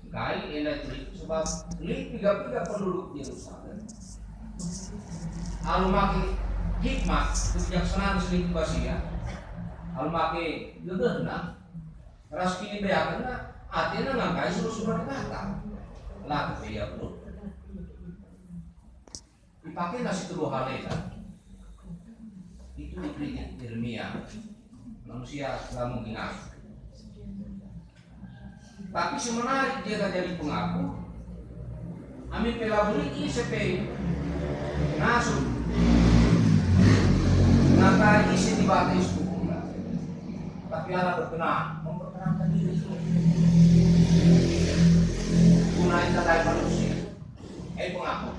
Kali enak itu sebab ini tiga penduduk Yerusalem. Alumaki hikmat kebijaksanaan selingkuh basia. Alumaki gegehna ras kini beakeuna atina ngangkai suruh-suruh dikata. Lah ya bro. Dipakai nasi kedua halena. Itu dikritik Yeremia. Manusia tidak mungkin asli. Tapi semenarik dia jadi pengaku. Amin pelaburi ICP nasuk. Nata isi di batis hukum. Tapi ada berkenan memperkenankan diri. Gunain tadai manusia. Pengaku.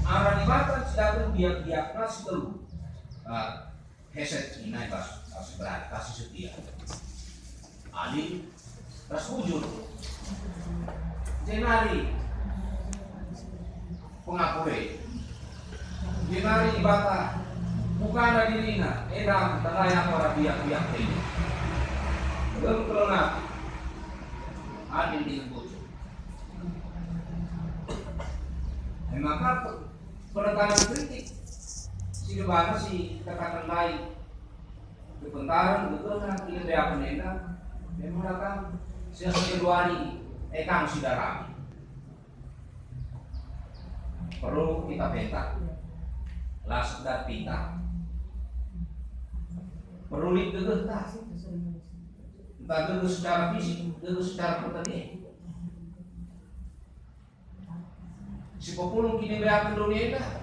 Arah dibatan sedang dia nasi telur. Heset ini bas berat kasih setia. Ali ras wujud. Jenari pengapure. Jenari ibata bukan ada dirina. Edam terlayak orang biak ini. Belum kelonat. Ali disebut. Maka penekanan kritik si kebana si katakan lain kebentaran betul kan ini dia penenda menggunakan siapa Februari kang sidarami perlu kita peta lah sekedar pinta perlu digegeh tak entah gegeh secara fisik gegeh secara pertanian si populung kini beakan dunia dah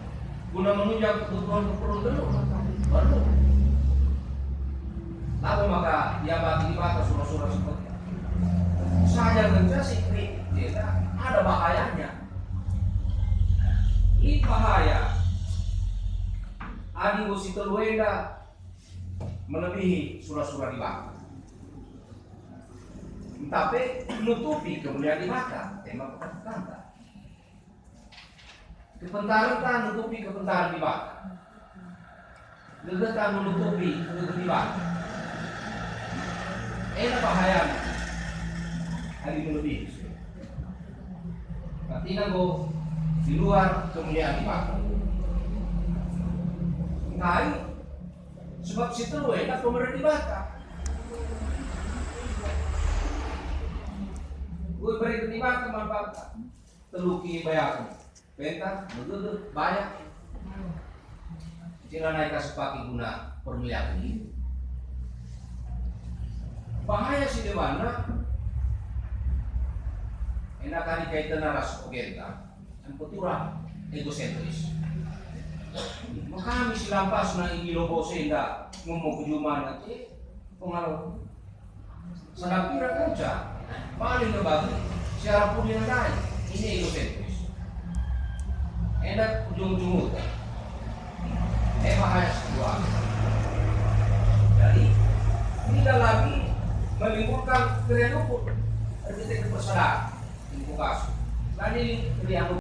guna menunjang kebutuhan dulu baru lalu maka dia bagi dibata surah-surah seperti saja kerja si kritik ada bahayanya ini bahaya adi usi teluenda melebihi surah-surah dibata tapi menutupi kemudian dibata tema kata kepentaran kan menutupi kepentaran di bawah. Gegeh kan menutupi gegeh di bawah. Bahayanya. Hari melebihi. Berarti nago di luar kemuliaan di bawah. Nah, sebab situ lu enak pemerintah di bawah. Gue beri ketimbang manfaat. Teluki bayar. Bentang, betul banyak. Cina naik kasepaki guna permiliakan ini. Bahaya si dewana. Enak kali kaitan naras ogenta. Yang keturang egosentris. Maka kami silampas na ingilo senda ngomong kejuman nanti pengaruh. Sedang kira kerja paling kebagi siapa pun yang lain ini egosentris. Enak ujung-ujung bahaya kedua. Jadi tidak lagi menimbulkan kerenupan, artinya kepersaudaraan, invokasi. Tadi yang